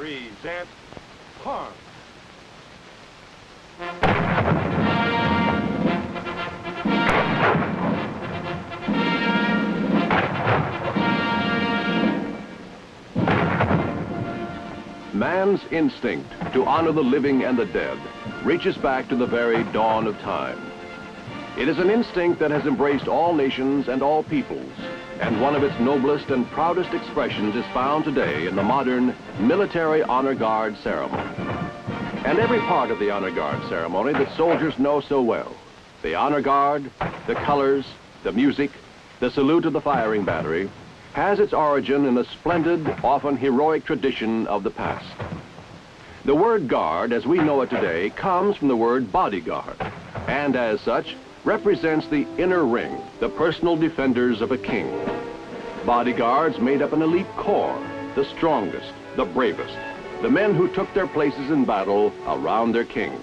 Present arms. Man's instinct to honor the living and the dead reaches back to the very dawn of time. It is an instinct that has embraced all nations and all peoples, and one of its noblest and proudest expressions is found today in the modern military honor guard ceremony. And every part of the honor guard ceremony that soldiers know so well, the honor guard, the colors, the music, the salute of the firing battery, has its origin in a splendid, often heroic tradition of the past. The word guard, as we know it today, comes from the word bodyguard, and as such, represents the inner ring, the personal defenders of a king. Bodyguards made up an elite corps, the strongest, the bravest, the men who took their places in battle around their king.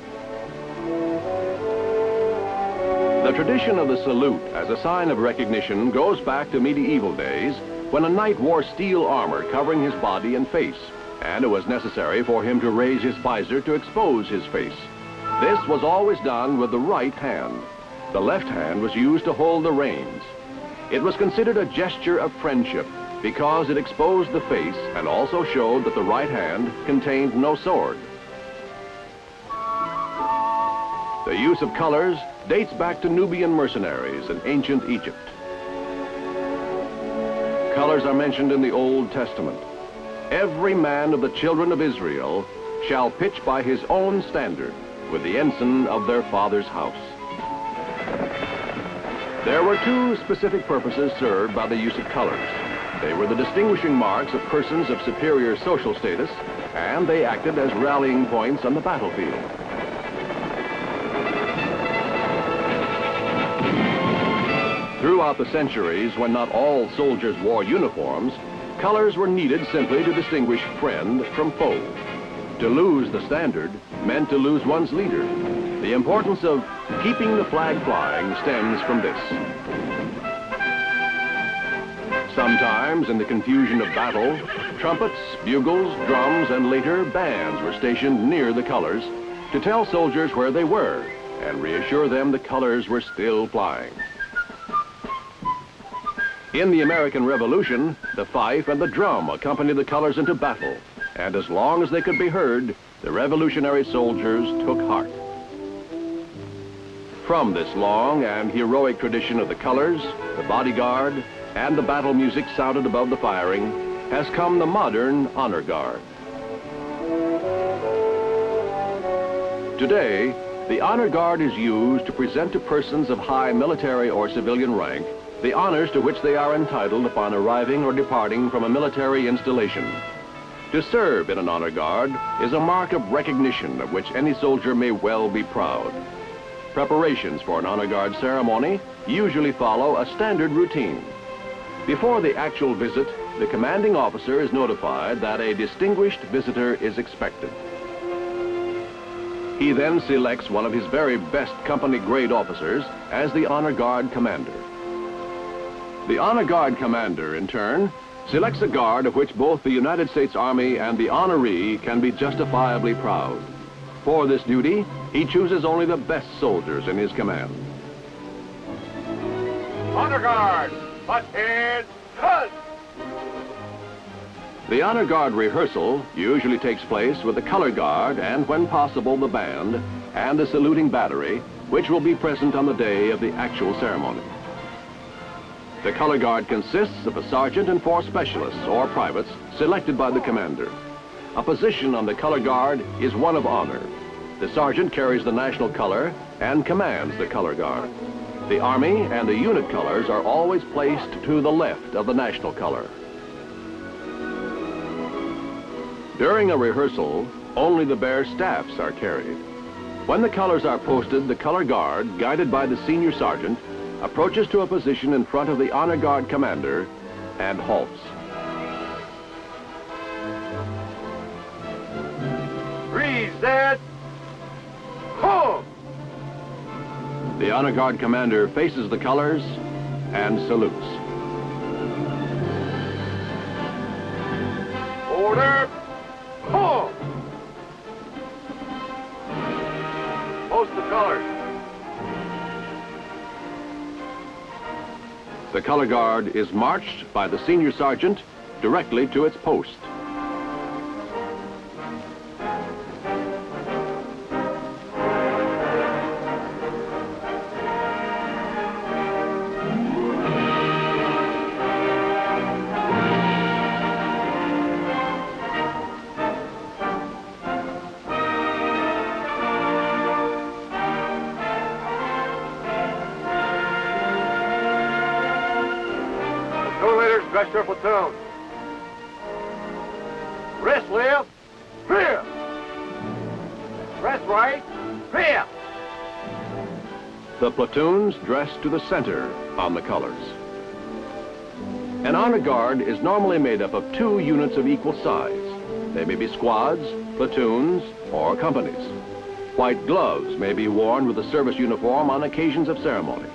The tradition of the salute as a sign of recognition goes back to medieval days when a knight wore steel armor covering his body and face, and it was necessary for him to raise his visor to expose his face. This was always done with the right hand. The left hand was used to hold the reins. It was considered a gesture of friendship because it exposed the face and also showed that the right hand contained no sword. The use of colors dates back to Nubian mercenaries in ancient Egypt. Colors are mentioned in the Old Testament. Every man of the children of Israel shall pitch by his own standard with the ensign of their father's house. There were two specific purposes served by the use of colors. They were the distinguishing marks of persons of superior social status, and they acted as rallying points on the battlefield. Throughout the centuries, when not all soldiers wore uniforms, colors were needed simply to distinguish friend from foe. To lose the standard meant to lose one's leader. The importance of keeping the flag flying stems from this. Sometimes, in the confusion of battle, trumpets, bugles, drums, and later bands were stationed near the colors to tell soldiers where they were and reassure them the colors were still flying. In the American Revolution, the fife and the drum accompanied the colors into battle, and as long as they could be heard, the revolutionary soldiers took heart. From this long and heroic tradition of the colors, the bodyguard, and the battle music sounded above the firing, has come the modern honor guard. Today, the honor guard is used to present to persons of high military or civilian rank the honors to which they are entitled upon arriving or departing from a military installation. To serve in an honor guard is a mark of recognition of which any soldier may well be proud. Preparations for an honor guard ceremony usually follow a standard routine. Before the actual visit, the commanding officer is notified that a distinguished visitor is expected. He then selects one of his very best company grade officers as the honor guard commander. The honor guard commander, in turn, selects a guard of which both the United States Army and the honoree can be justifiably proud. For this duty, he chooses only the best soldiers in his command. Honor guard, butt head, cut! The honor guard rehearsal usually takes place with the color guard and, when possible, the band and the saluting battery, which will be present on the day of the actual ceremony. The color guard consists of a sergeant and 4 specialists or privates selected by the commander. A position on the color guard is one of honor. The sergeant carries the national color and commands the color guard. The Army and the unit colors are always placed to the left of the national color. During a rehearsal, only the bare staffs are carried. When the colors are posted, the color guard, guided by the senior sergeant, approaches to a position in front of the honor guard commander and halts. Reset. Home. The honor guard commander faces the colors and salutes. Order. Home. The color guard is marched by the senior sergeant directly to its post. Dress your platoon. Wrist left, clear. Wrist right, clear. The platoons dress to the center on the colors. An honor guard is normally made up of 2 units of equal size. They may be squads, platoons, or companies. White gloves may be worn with the service uniform on occasions of ceremony.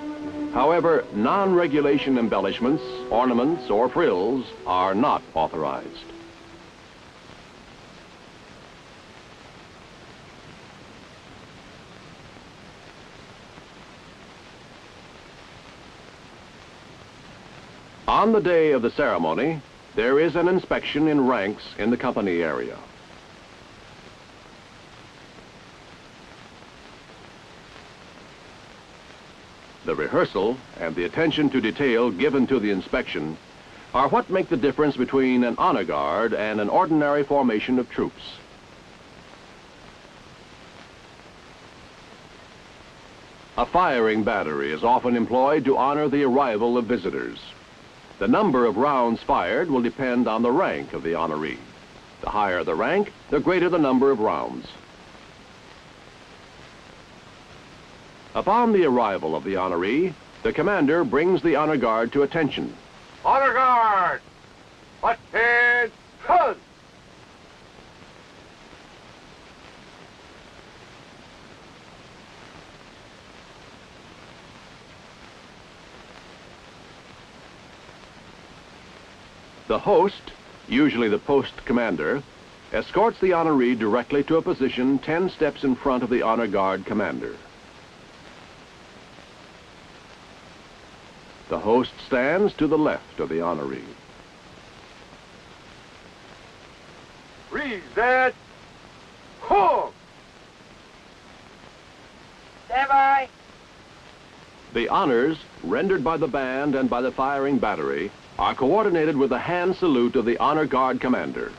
However, non-regulation embellishments, ornaments, or frills are not authorized. On the day of the ceremony, there is an inspection in ranks in the company area. The rehearsal and the attention to detail given to the inspection are what make the difference between an honor guard and an ordinary formation of troops. A firing battery is often employed to honor the arrival of visitors. The number of rounds fired will depend on the rank of the honoree. The higher the rank, the greater the number of rounds. Upon the arrival of the honoree, the commander brings the honor guard to attention. Honor guard! Attention! The host, usually the post commander, escorts the honoree directly to a position 10 steps in front of the honor guard commander. The host stands to the left of the honoree. Reset! Home! Stand by! The honors, rendered by the band and by the firing battery, are coordinated with the hand salute of the honor guard commander.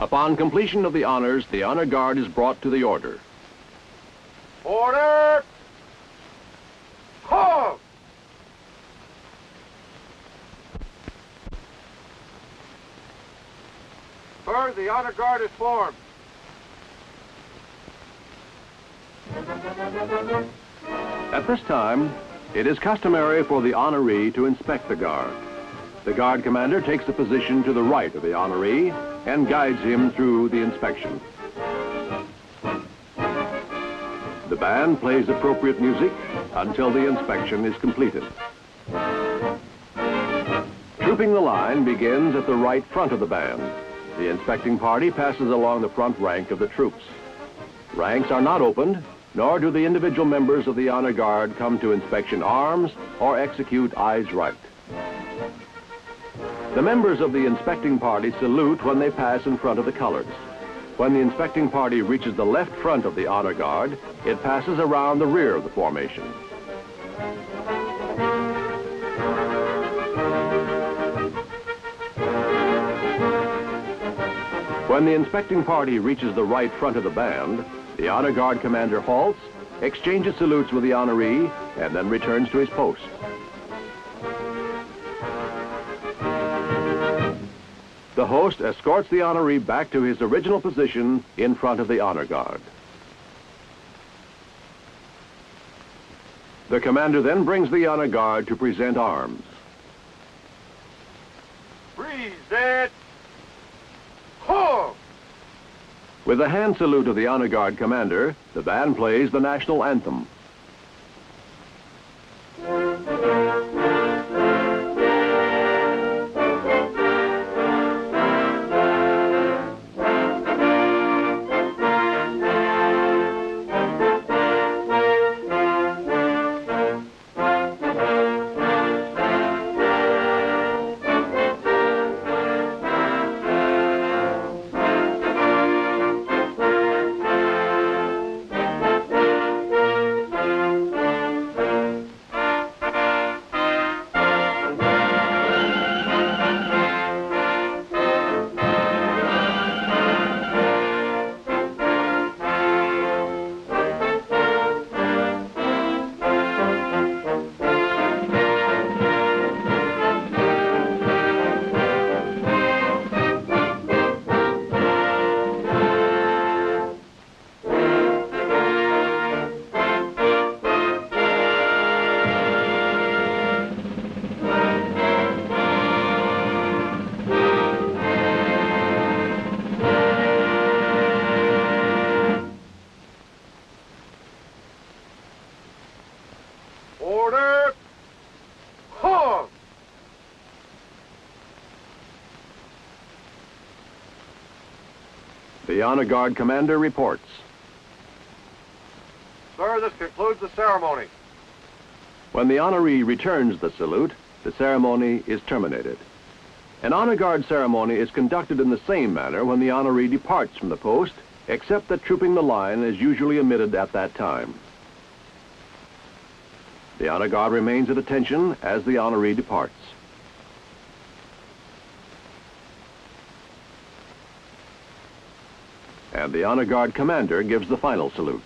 Upon completion of the honors, the honor guard is brought to the order. Order! Halt! Sir, the honor guard is formed. At this time, it is customary for the honoree to inspect the guard. The guard commander takes a position to the right of the honoree and guides him through the inspection. The band plays appropriate music until the inspection is completed. Trooping the line begins at the right front of the band. The inspecting party passes along the front rank of the troops. Ranks are not opened, nor do the individual members of the honor guard come to inspection arms or execute eyes right. The members of the inspecting party salute when they pass in front of the colors. When the inspecting party reaches the left front of the honor guard, it passes around the rear of the formation. When the inspecting party reaches the right front of the band, the honor guard commander halts, exchanges salutes with the honoree, and then returns to his post. The host escorts the honoree back to his original position in front of the honor guard. The commander then brings the honor guard to present arms. Present. Home. With the hand salute of the honor guard commander, the band plays the national anthem. Order. Home. The honor guard commander reports. Sir, this concludes the ceremony. When the honoree returns the salute, the ceremony is terminated. An honor guard ceremony is conducted in the same manner when the honoree departs from the post, except that trooping the line is usually omitted at that time. The honor guard remains at attention as the honoree departs. And the honor guard commander gives the final salute.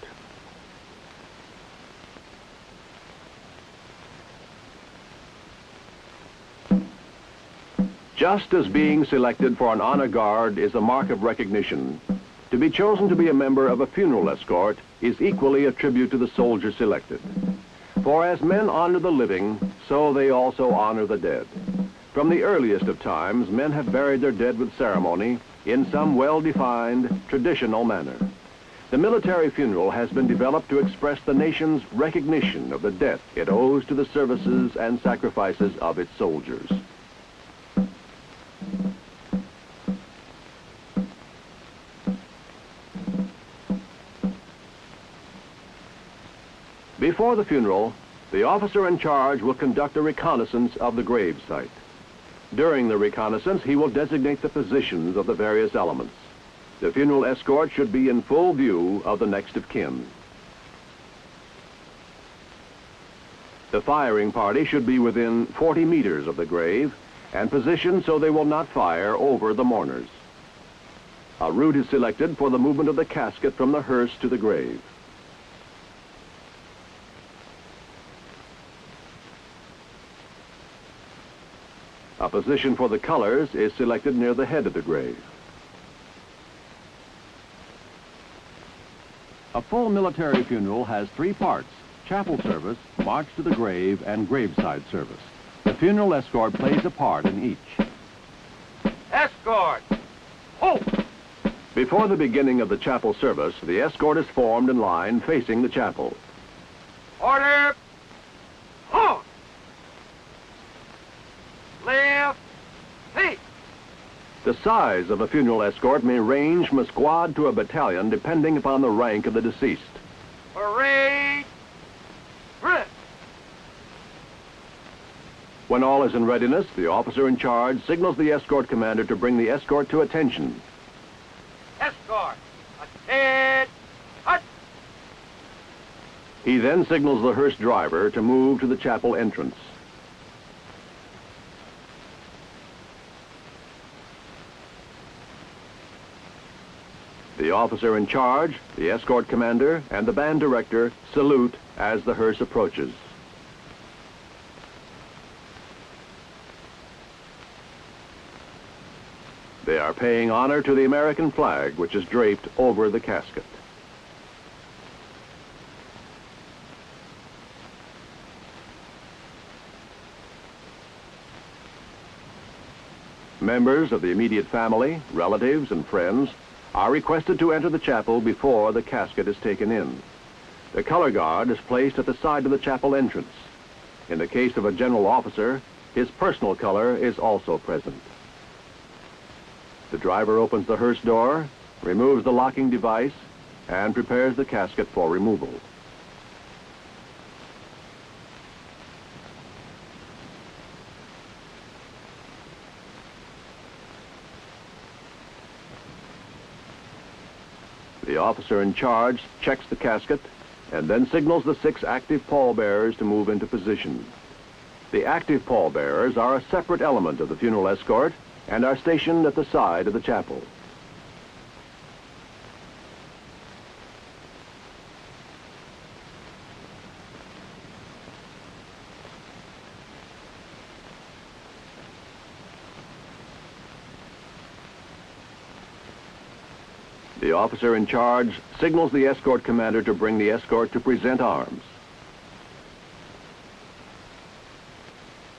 Just as being selected for an honor guard is a mark of recognition, to be chosen to be a member of a funeral escort is equally a tribute to the soldier selected. For as men honor the living, so they also honor the dead. From the earliest of times, men have buried their dead with ceremony in some well-defined, traditional manner. The military funeral has been developed to express the nation's recognition of the debt it owes to the services and sacrifices of its soldiers. Before the funeral, the officer in charge will conduct a reconnaissance of the grave site. During the reconnaissance, he will designate the positions of the various elements. The funeral escort should be in full view of the next of kin. The firing party should be within 40 meters of the grave and positioned so they will not fire over the mourners. A route is selected for the movement of the casket from the hearse to the grave. A position for the colors is selected near the head of the grave. A full military funeral has three parts: chapel service, march to the grave, and graveside service. The funeral escort plays a part in each. Escort. Halt. Before the beginning of the chapel service, the escort is formed in line facing the chapel. Order. Halt. Left. Feet. The size of a funeral escort may range from a squad to a battalion depending upon the rank of the deceased. Parade. Grip. When all is in readiness, the officer in charge signals the escort commander to bring the escort to attention. Escort. Attend. Hut. He then signals the hearse driver to move to the chapel entrance. The officer in charge, the escort commander, and the band director salute as the hearse approaches. They are paying honor to the American flag, which is draped over the casket. Members of the immediate family, relatives, and friends are requested to enter the chapel before the casket is taken in. The color guard is placed at the side of the chapel entrance. In the case of a general officer, his personal color is also present. The driver opens the hearse door, removes the locking device, and prepares the casket for removal. The officer in charge checks the casket and then signals the 6 active pallbearers to move into position. The active pallbearers are a separate element of the funeral escort and are stationed at the side of the chapel. The officer in charge signals the escort commander to bring the escort to present arms.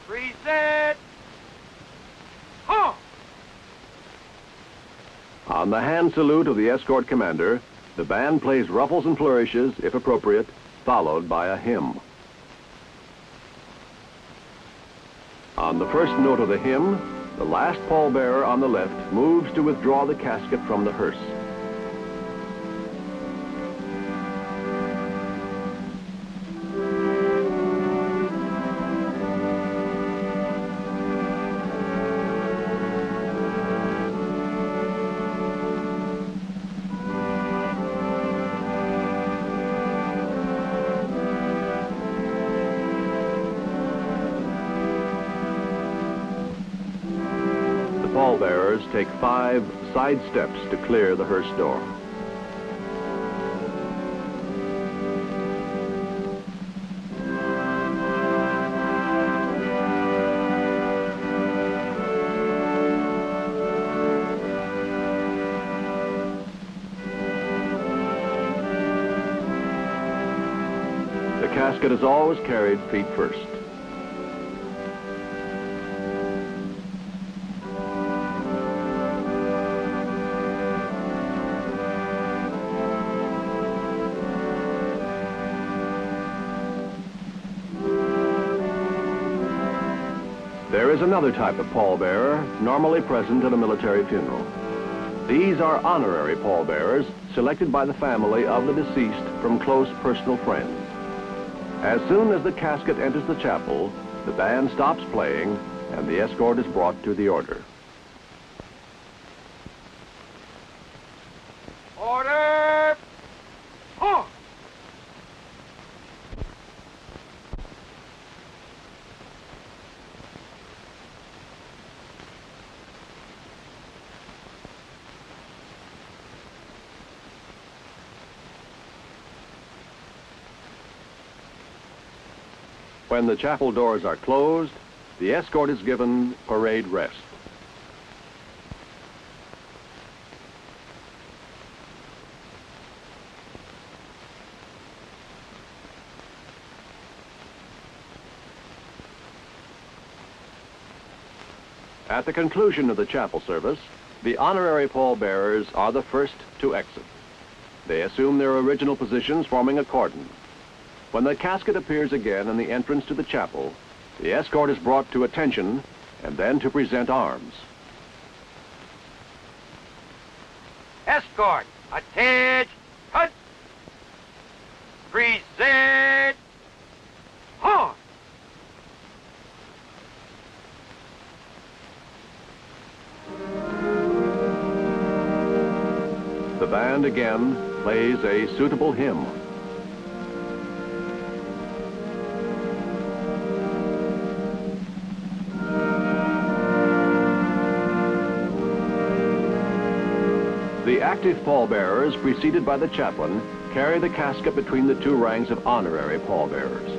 Present. Huh. On the hand salute of the escort commander, the band plays ruffles and flourishes, if appropriate, followed by a hymn. On the first note of the hymn, the last pallbearer on the left moves to withdraw the casket from the hearse. Pallbearers take 5 side steps to clear the hearse door. The casket is always carried feet first. There is another type of pallbearer normally present at a military funeral. These are honorary pallbearers selected by the family of the deceased from close personal friends. As soon as the casket enters the chapel, the band stops playing and the escort is brought to the order. Order. Huh. When the chapel doors are closed, the escort is given parade rest. At the conclusion of the chapel service, the honorary pallbearers are the first to exit. They assume their original positions, forming a cordon. When the casket appears again in the entrance to the chapel, the escort is brought to attention and then to present arms. Escort. Attention. Present. Huh. The band again plays a suitable hymn. The active pallbearers, preceded by the chaplain, carry the casket between the 2 ranks of honorary pallbearers.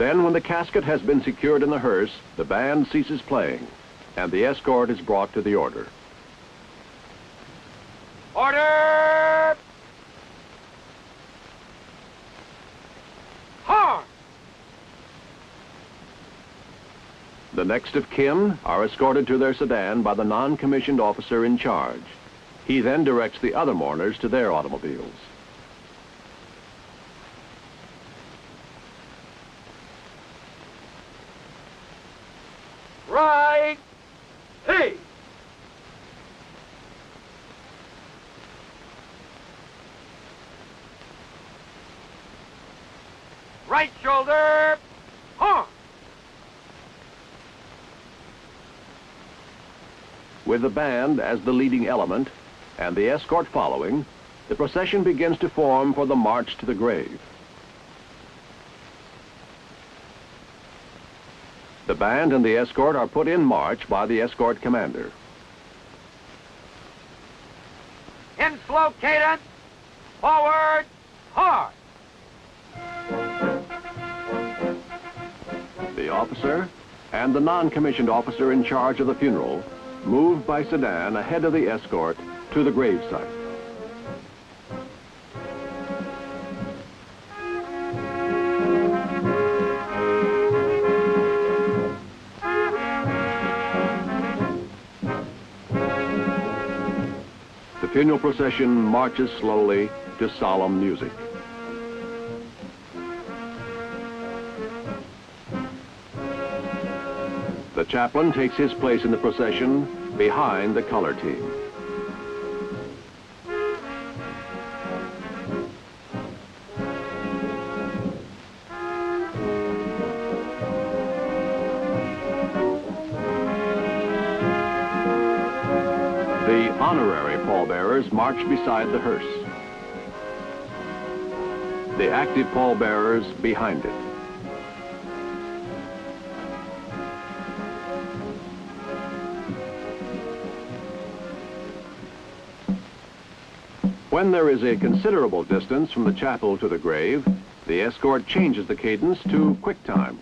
Then, when the casket has been secured in the hearse, the band ceases playing, and the escort is brought to the order. Order! Horn! The next of kin are escorted to their sedan by the non-commissioned officer in charge. He then directs the other mourners to their automobiles. Right! Hey! Right shoulder! Horn! With the band as the leading element and the escort following, the procession begins to form for the march to the grave. The band and the escort are put in march by the escort commander. In slow cadence! Forward! Hard! The officer and the non-commissioned officer in charge of the funeral move by sedan ahead of the escort to the gravesite. The funeral procession marches slowly to solemn music. The chaplain takes his place in the procession behind the color team. The honorary pallbearers march beside the hearse. The active pallbearers behind it. When there is a considerable distance from the chapel to the grave, the escort changes the cadence to quick time.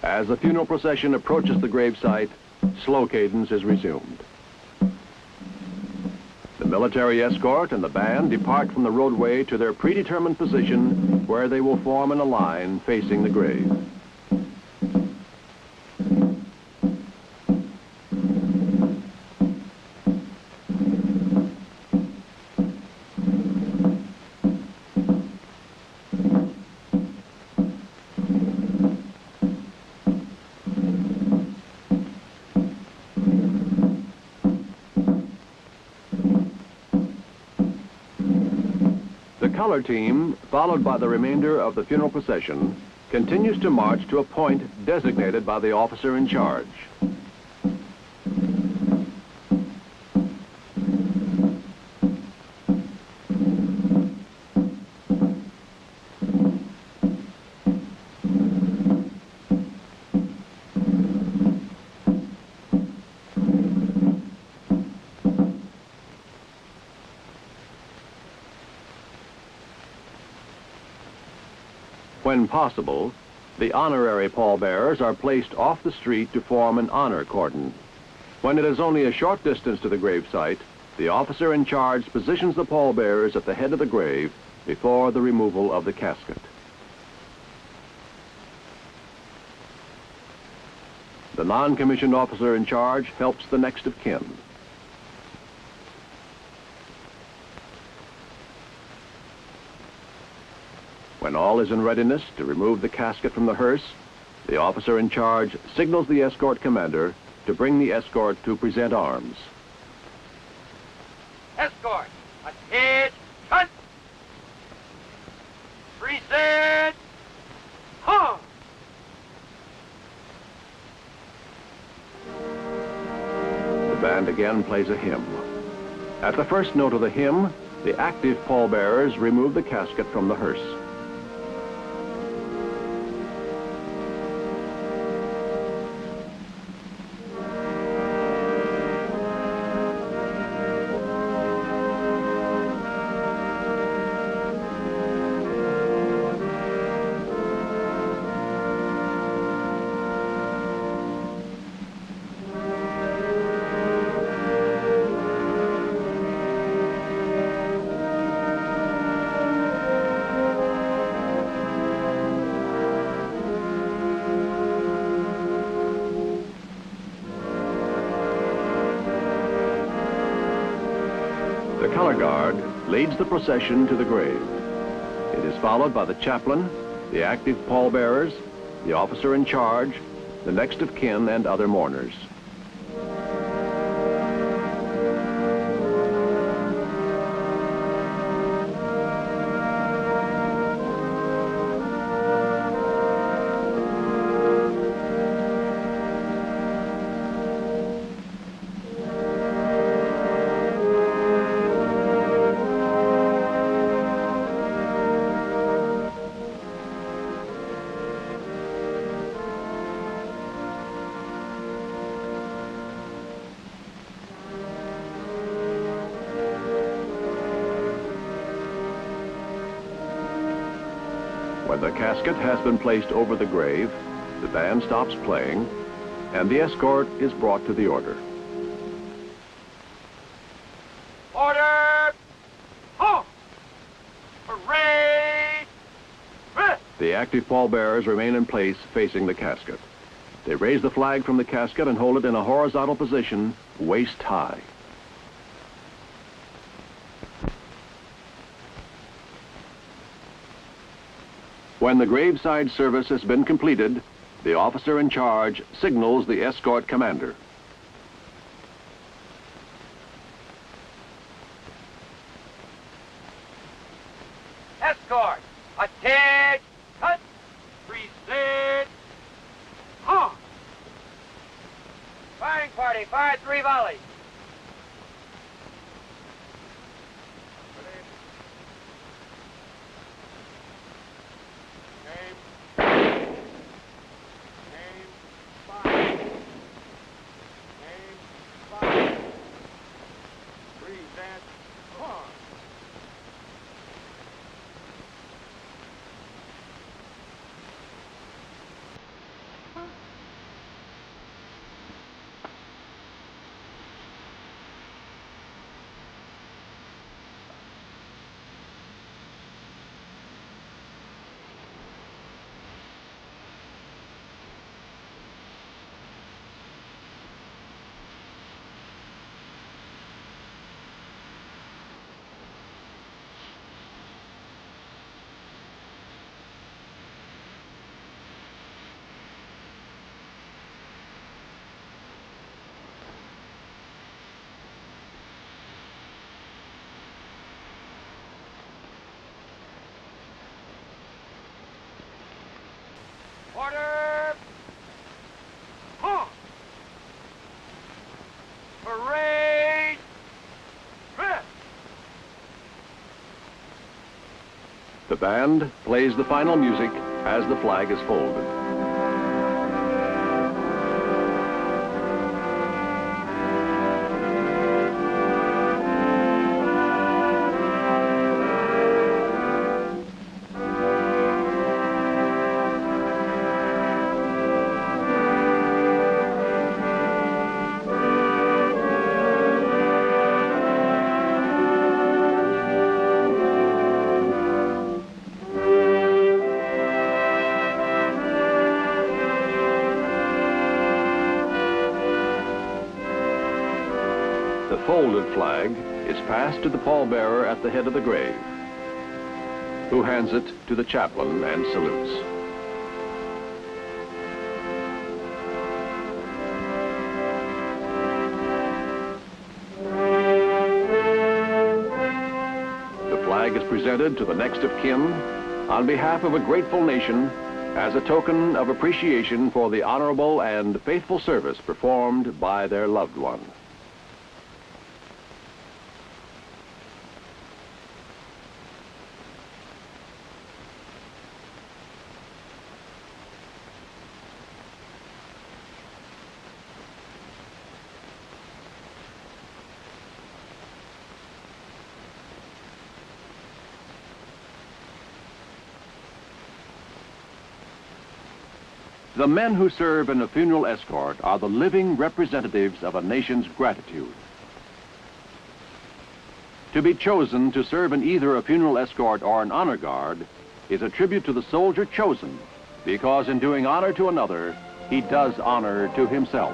As the funeral procession approaches the gravesite, slow cadence is resumed. The military escort and the band depart from the roadway to their predetermined position, where they will form in a line facing the grave. The color team, followed by the remainder of the funeral procession, continues to march to a point designated by the officer in charge. When possible, the honorary pallbearers are placed off the street to form an honor cordon. When it is only a short distance to the gravesite, the officer in charge positions the pallbearers at the head of the grave before the removal of the casket. The non-commissioned officer in charge helps the next of kin. When all is in readiness to remove the casket from the hearse, the officer in charge signals the escort commander to bring the escort to present arms. Escort! Ahead! Cut! Present! Huh! The band again plays a hymn. At the first note of the hymn, the active pallbearers remove the casket from the hearse. The color guard leads the procession to the grave. It is followed by the chaplain, the active pallbearers, the officer in charge, the next of kin, and other mourners. When the casket has been placed over the grave, the band stops playing, and the escort is brought to the order. Order! Halt! Parade! The active pallbearers remain in place facing the casket. They raise the flag from the casket and hold it in a horizontal position, waist high. When the graveside service has been completed, the officer in charge signals the escort commander. Escort! Attention! Present! Halt! Firing party, fire 3 volleys. Order! Halt! Parade! The band plays the final music as the flag is folded. The folded flag is passed to the pallbearer at the head of the grave, who hands it to the chaplain and salutes. The flag is presented to the next of kin on behalf of a grateful nation as a token of appreciation for the honorable and faithful service performed by their loved one. The men who serve in a funeral escort are the living representatives of a nation's gratitude. To be chosen to serve in either a funeral escort or an honor guard is a tribute to the soldier chosen, because in doing honor to another, he does honor to himself.